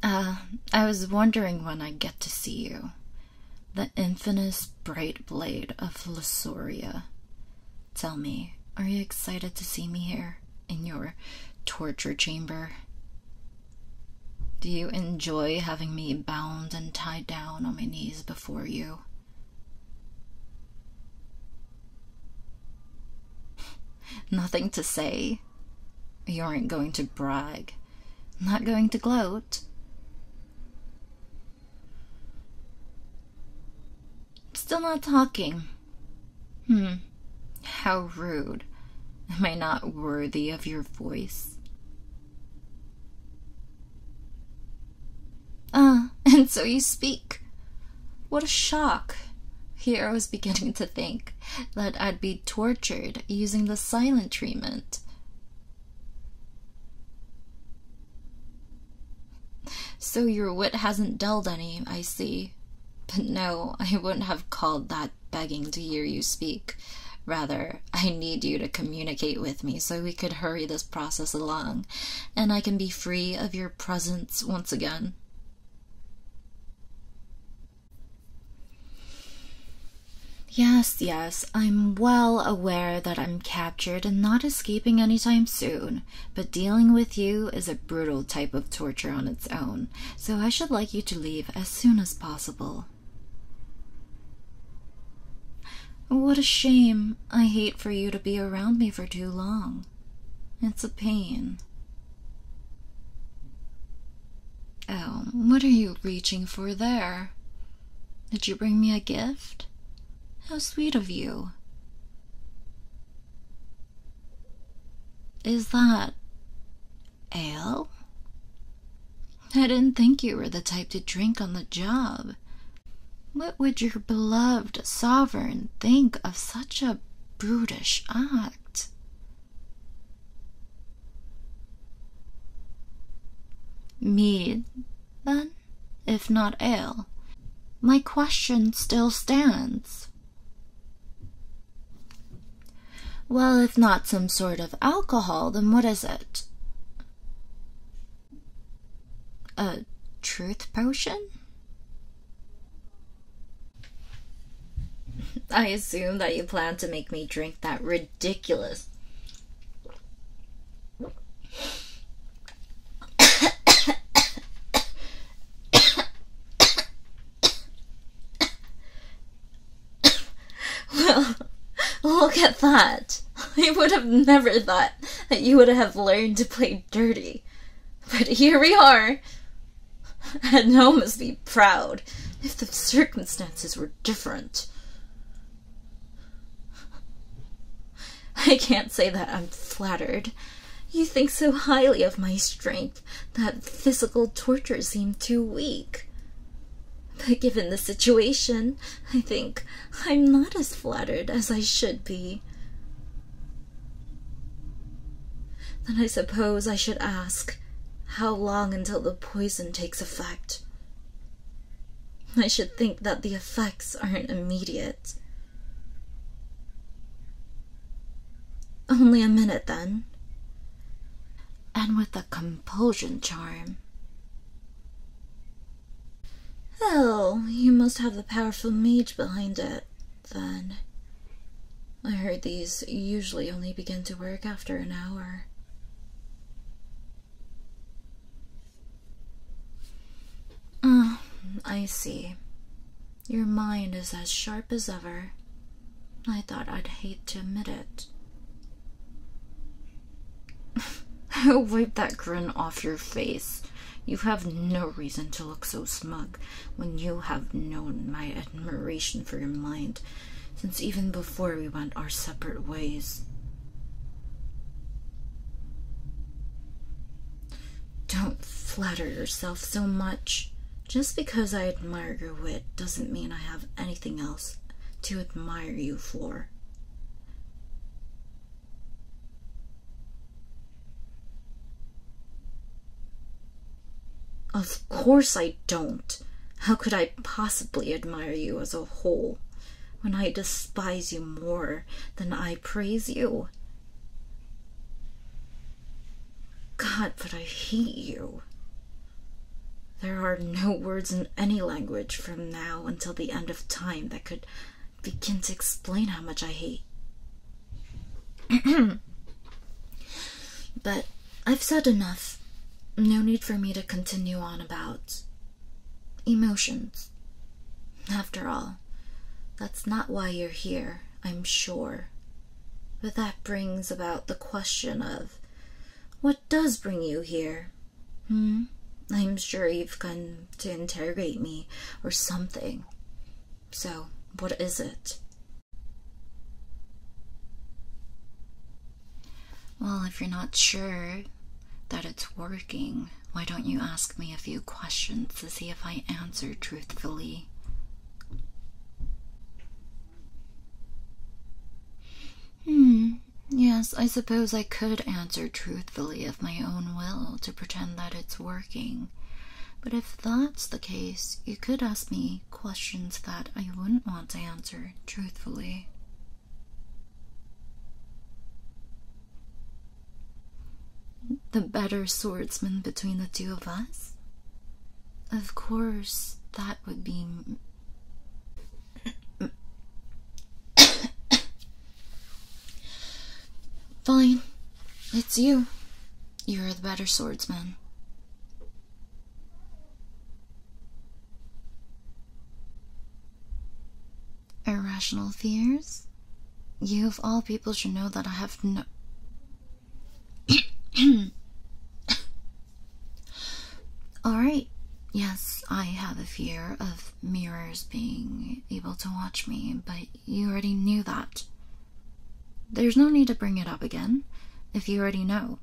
I was wondering when I'd get to see you. The infamous bright blade of Lassoria. Tell me, are you excited to see me here, in your torture chamber? Do you enjoy having me bound and tied down on my knees before you? Nothing to say? You aren't going to brag? Not going to gloat? Still not talking? How rude. Am I not worthy of your voice? And so you speak. What a shock. Here I was beginning to think that I'd be tortured using the silent treatment. So your wit hasn't dulled any, I see. But no, I wouldn't have called that begging to hear you speak. Rather, I need you to communicate with me so we could hurry this process along, and I can be free of your presence once again. Yes, I'm well aware that I'm captured and not escaping anytime soon, but dealing with you is a brutal type of torture on its own, so I should like you to leave as soon as possible. What a shame. I hate for you to be around me for too long. It's a pain. Oh, what are you reaching for there? Did you bring me a gift? How sweet of you. Is that ale? I didn't think you were the type to drink on the job. What would your beloved sovereign think of such a brutish act? Mead, then, if not ale. My question still stands. Well, if not some sort of alcohol, then what is it? A truth potion? I assume that you plan to make me drink that ridiculous... Well, look at that. I would have never thought that you would have learned to play dirty. But here we are. And no one must be proud if the circumstances were different. I can't say that I'm flattered. You think so highly of my strength that physical torture seemed too weak. But given the situation, I think I'm not as flattered as I should be. Then I suppose I should ask, how long until the poison takes effect? I should think that the effects aren't immediate. Only a minute, then. And with a compulsion charm. Oh, you must have the powerful mage behind it, then. I heard these usually only begin to work after an hour. I see. Your mind is as sharp as ever. I thought I'd hate to admit it. Wipe that grin off your face. You have no reason to look so smug when you have known my admiration for your mind since even before we went our separate ways. Don't flatter yourself so much. Just because I admire your wit doesn't mean I have anything else to admire you for. Of course I don't. How could I possibly admire you as a whole when I despise you more than I praise you? God, but I hate you. There are no words in any language from now until the end of time that could begin to explain how much I hate. But I've said enough. No need for me to continue on about emotions. After all, that's not why you're here, I'm sure. But that brings about the question of, what does bring you here? I'm sure you've come to interrogate me or something. So, what is it? Well, if you're not sure that it's working, why don't you ask me a few questions to see if I answer truthfully? Yes, I suppose I could answer truthfully of my own will to pretend that it's working. But if that's the case, you could ask me questions that I wouldn't want to answer truthfully. The better swordsman between the two of us? Of course, that would be... Fine. It's you. You're the better swordsman. Irrational fears? You of all people should know that I have no... Alright, yes, I have a fear of mirrors being able to watch me, but you already knew that. There's no need to bring it up again, if you already know.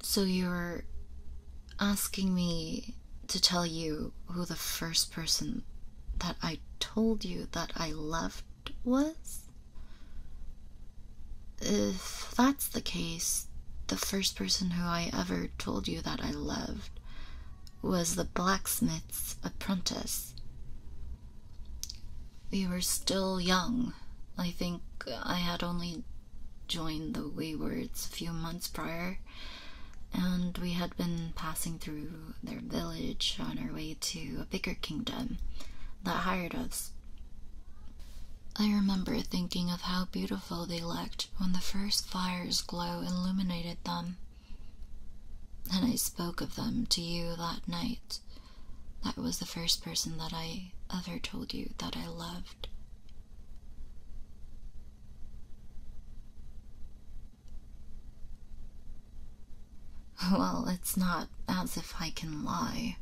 So you're asking me to tell you who the first person that I told you that I loved was? If that's the case, the first person who I ever told you that I loved was the blacksmith's apprentice. We were still young. I think I had only joined the Waywards a few months prior, and we had been passing through their village on our way to a bigger kingdom that hired us. I remember thinking of how beautiful they looked when the first fire's glow illuminated them. And I spoke of them to you that night. That was the first person that I ever told you that I loved. Well, it's not as if I can lie.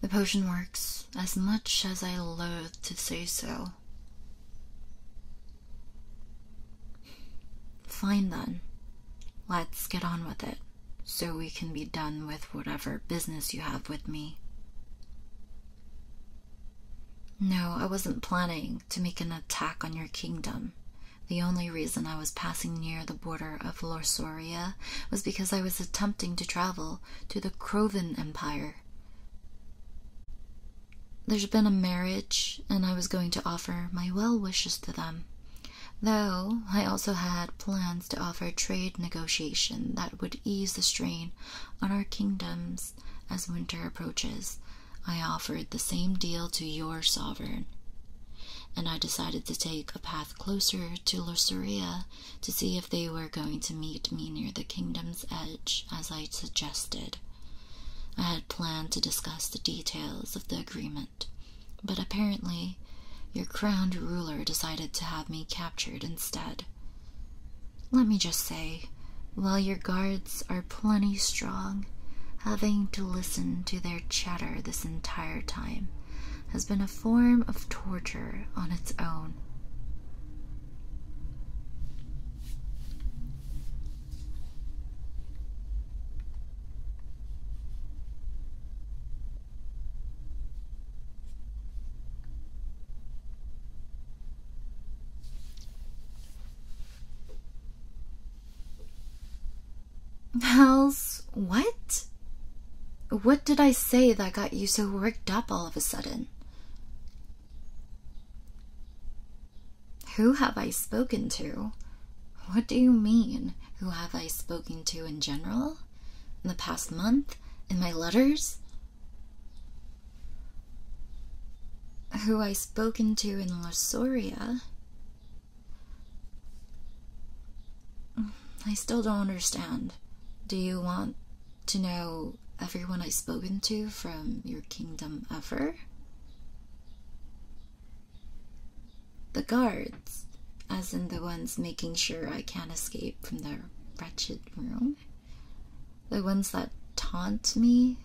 The potion works, as much as I loathe to say so. Fine then. Let's get on with it, so we can be done with whatever business you have with me. No, I wasn't planning to make an attack on your kingdom. The only reason I was passing near the border of Lorsoria was because I was attempting to travel to the Crovan Empire. There's been a marriage, and I was going to offer my well wishes to them. Though I also had plans to offer trade negotiation that would ease the strain on our kingdoms as winter approaches. I offered the same deal to your sovereign, and I decided to take a path closer to Lorsoria to see if they were going to meet me near the kingdom's edge, as I suggested. I had planned to discuss the details of the agreement, but apparently your crowned ruler decided to have me captured instead. Let me just say, while your guards are plenty strong, having to listen to their chatter this entire time has been a form of torture on its own. Hells, what? What did I say that got you so worked up all of a sudden? Who have I spoken to? What do you mean? Who have I spoken to in general? In the past month? In my letters? Who I spoken to in Lassoria? I still don't understand. Do you want to know everyone I've spoken to from your kingdom ever? The guards, as in the ones making sure I can't escape from their wretched room? The ones that taunt me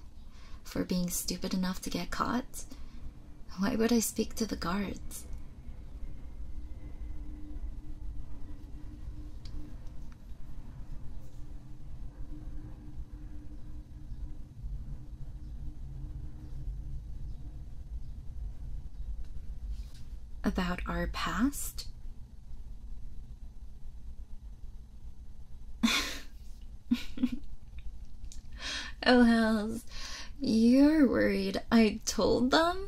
for being stupid enough to get caught? Why would I speak to the guards? About our past? Oh, hells. You're worried I told them?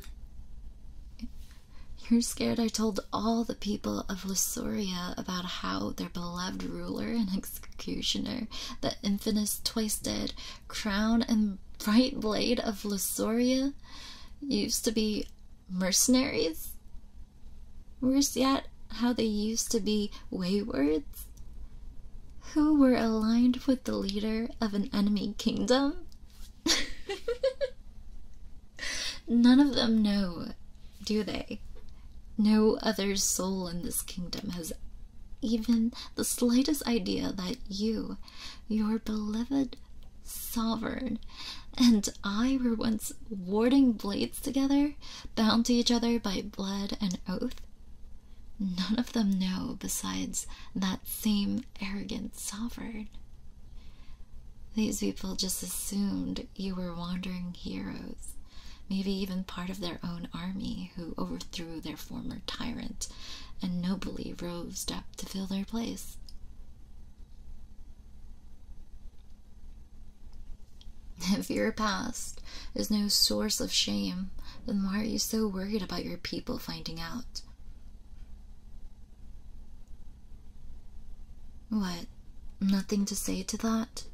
You're scared I told all the people of Lassoria about how their beloved ruler and executioner, the infamous twice-dead crown and bright blade of Lassoria, used to be mercenaries? Worse yet, how they used to be waywards? Who were aligned with the leader of an enemy kingdom? None of them know, do they? No other soul in this kingdom has even the slightest idea that you, your beloved sovereign, and I were once warding blades together, bound to each other by blood and oath. None of them know besides that same arrogant sovereign. These people just assumed you were wandering heroes, maybe even part of their own army who overthrew their former tyrant and nobly rose up to fill their place. If your past is no source of shame, then why are you so worried about your people finding out? What? Nothing to say to that?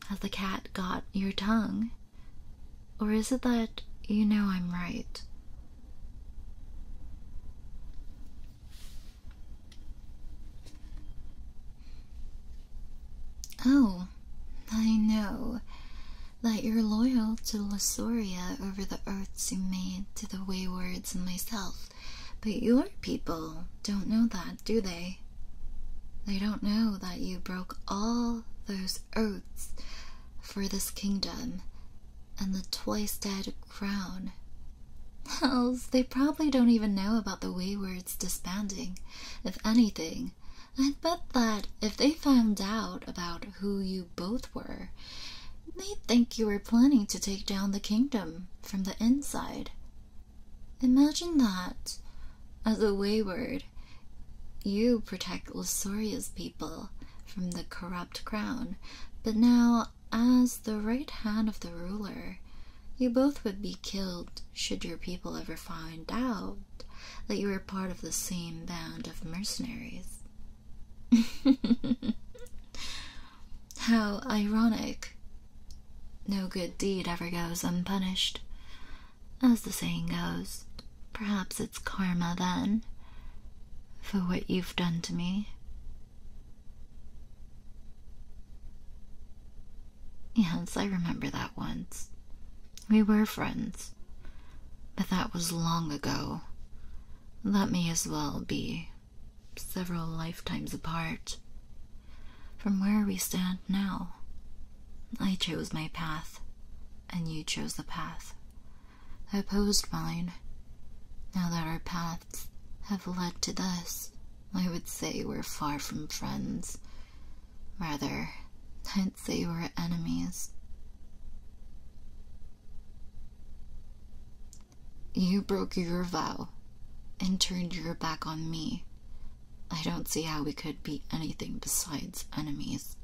Has the cat got your tongue? Or is it that you know I'm right? Oh, I know that you're loyal to Lassoria over the oaths you made to the Waywards and myself, but your people don't know that, do they? They don't know that you broke all those oaths for this kingdom and the twice-dead crown. Hells, they probably don't even know about the Waywards disbanding. If anything, I'd bet that if they found out about who you both were, they'd think you were planning to take down the kingdom from the inside. Imagine that. As a Wayward, you protect Lassoria's people from the corrupt crown, but now, as the right hand of the ruler, you both would be killed should your people ever find out that you were part of the same band of mercenaries. How ironic. No good deed ever goes unpunished. As the saying goes, perhaps it's karma then, for what you've done to me. Yes, I remember that once. We were friends, but that was long ago. That may as well be several lifetimes apart from where we stand now. I chose my path, and you chose the path that opposed mine. Now that our paths have led to this, I would say we're far from friends. Rather, I'd say we're enemies. You broke your vow and turned your back on me. I don't see how we could be anything besides enemies.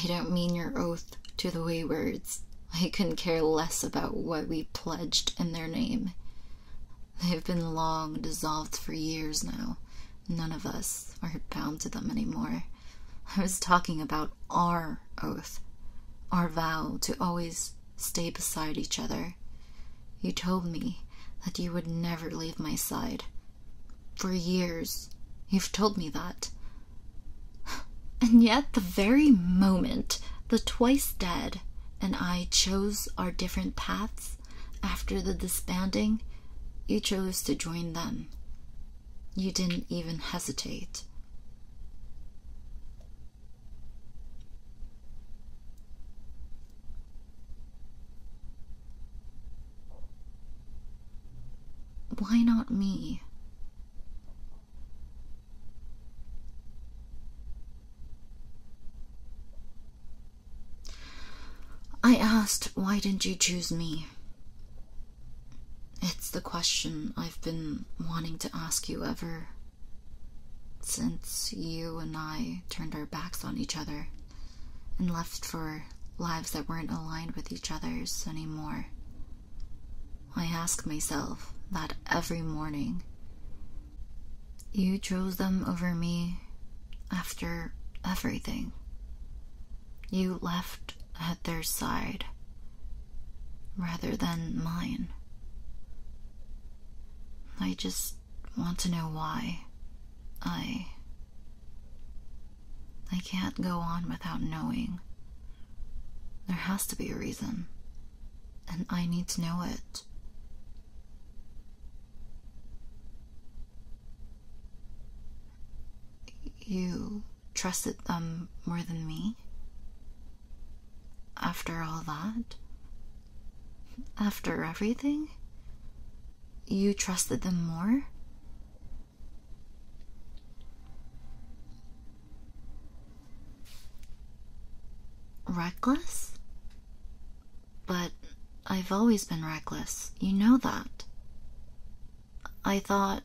I don't mean your oath to the Waywards. I couldn't care less about what we pledged in their name. They've been long dissolved for years now. None of us are bound to them anymore. I was talking about our oath, our vow to always stay beside each other. You told me that you would never leave my side. For years, you've told me that. And yet, the very moment the Twice Dead and I chose our different paths after the disbanding, you chose to join them. You didn't even hesitate. Why not me? I asked, why didn't you choose me? It's the question I've been wanting to ask you ever since you and I turned our backs on each other and left for lives that weren't aligned with each other's anymore. I ask myself that every morning. You chose them over me after everything. You left at their side rather than mine. I just want to know why. I can't go on without knowing. There has to be a reason, and I need to know it. You trusted them more than me? After all that? After everything? You trusted them more? Reckless? But I've always been reckless. You know that. I thought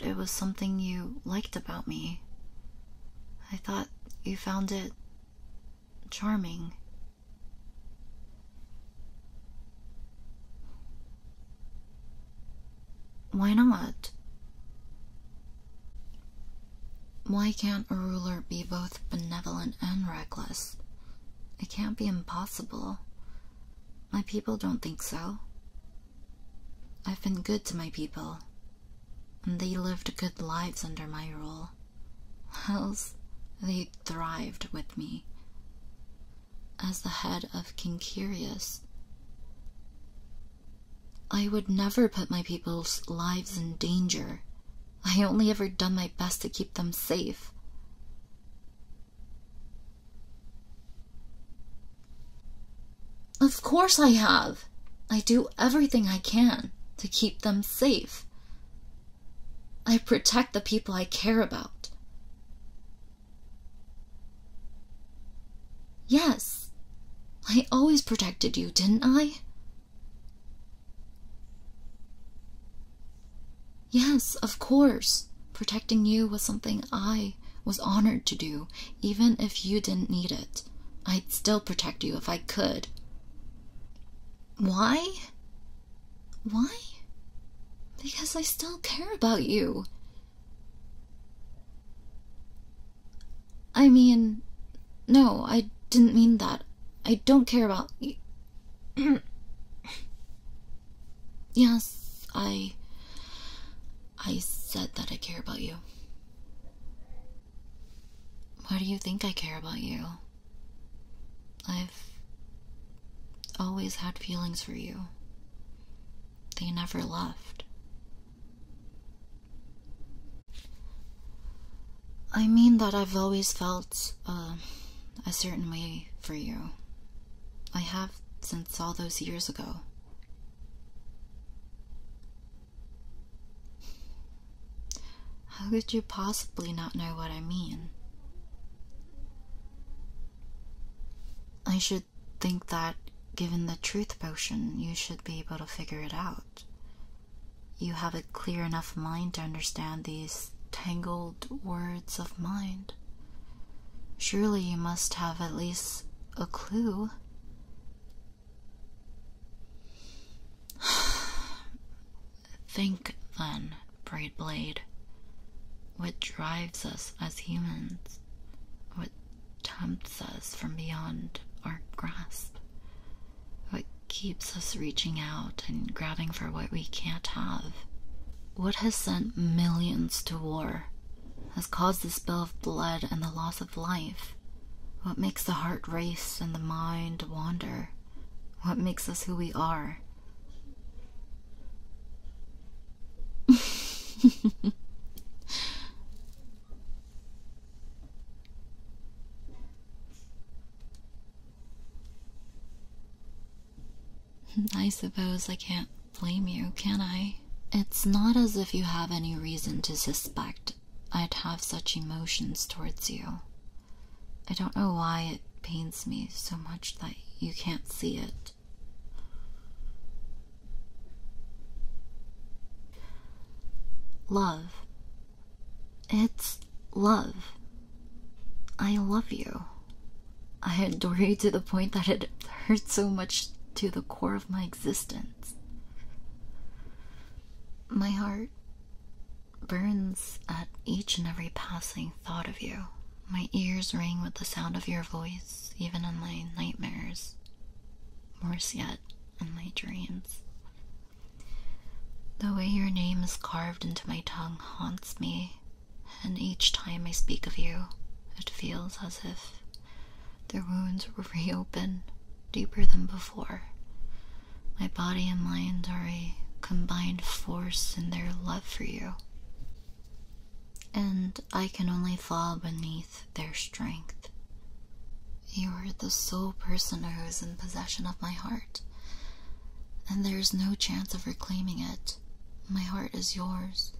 it was something you liked about me. I thought you found it charming. Why not? Why can't a ruler be both benevolent and reckless? It can't be impossible. My people don't think so. I've been good to my people, and they lived good lives under my rule. Else, they thrived with me. As the head of King Curious, I would never put my people's lives in danger. I only ever done my best to keep them safe. Of course I have. I do everything I can to keep them safe. I protect the people I care about. Yes, I always protected you, didn't I? Yes, of course. Protecting you was something I was honored to do, even if you didn't need it. I'd still protect you if I could. Why? Why? Because I still care about you. I mean, no, I didn't mean that. I don't care about you. Yes, I said that I care about you. Why do you think I care about you? I've always had feelings for you. They never left. I mean that I've always felt a certain way for you. I have since all those years ago. How could you possibly not know what I mean? I should think that, given the truth potion, you should be able to figure it out. You have a clear enough mind to understand these tangled words of mind. Surely you must have at least a clue. Think, then, Bright Blade. What drives us as humans? What tempts us from beyond our grasp? What keeps us reaching out and grabbing for what we can't have? What has sent millions to war? Has caused the spill of blood and the loss of life? What makes the heart race and the mind wander? What makes us who we are? I suppose I can't blame you, can I? It's not as if you have any reason to suspect I'd have such emotions towards you. I don't know why it pains me so much that you can't see it. Love. It's love. I love you. I adore you to the point that it hurts so much to the core of my existence. My heart burns at each and every passing thought of you. My ears ring with the sound of your voice, even in my nightmares. Worse yet, in my dreams. The way your name is carved into my tongue haunts me, and each time I speak of you, it feels as if their wounds will reopen deeper than before. My body and mind are a combined force in their love for you, and I can only fall beneath their strength. You are the sole person who is in possession of my heart, and there is no chance of reclaiming it. My heart is yours.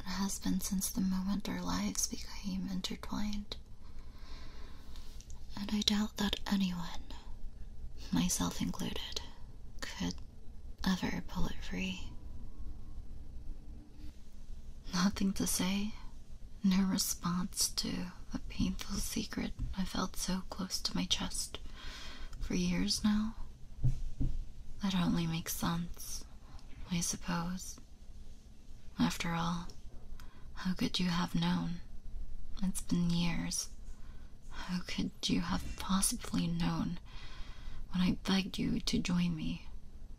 It has been since the moment our lives became intertwined. And I doubt that anyone, myself included, could ever pull it free. Nothing to say, no response to a painful secret I felt so close to my chest for years now. That only makes sense, I suppose. After all, how could you have known? It's been years. How could you have possibly known when I begged you to join me,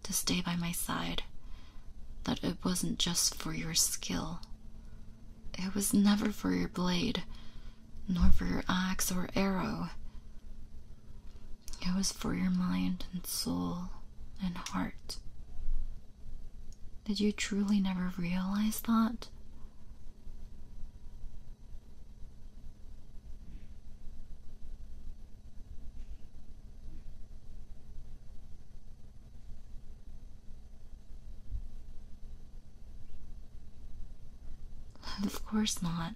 to stay by my side, that it wasn't just for your skill? It was never for your blade, nor for your axe or arrow. It was for your mind and soul and heart. Did you truly never realize that? Of course not.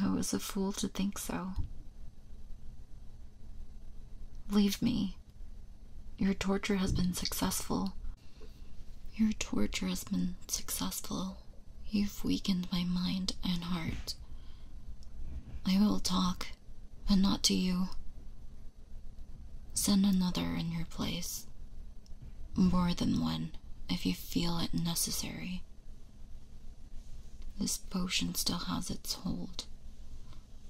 I was a fool to think so. Leave me. Your torture has been successful. Your torture has been successful. You've weakened my mind and heart. I will talk, but not to you. Send another in your place. More than one, if you feel it necessary. This potion still has its hold,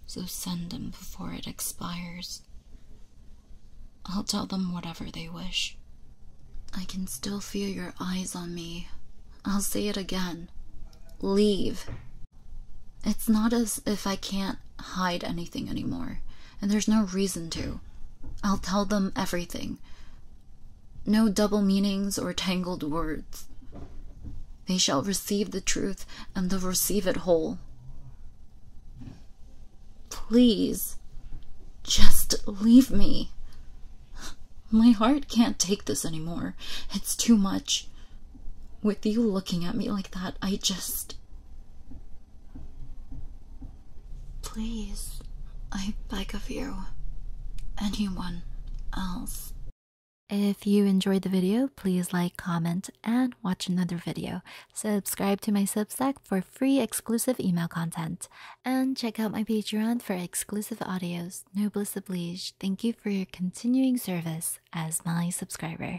so send them before it expires. I'll tell them whatever they wish. I can still feel your eyes on me. I'll say it again. Leave. It's not as if I can't hide anything anymore, and there's no reason to. I'll tell them everything. No double meanings or tangled words. They shall receive the truth, and they'll receive it whole. Please, just leave me. My heart can't take this anymore. It's too much. With you looking at me like that, I just... Please, I beg of you. Anyone else. If you enjoyed the video, please like, comment, and watch another video. Subscribe to my Substack for free exclusive email content. And check out my Patreon for exclusive audios. Noblesse oblige. Thank you for your continuing service as my subscriber.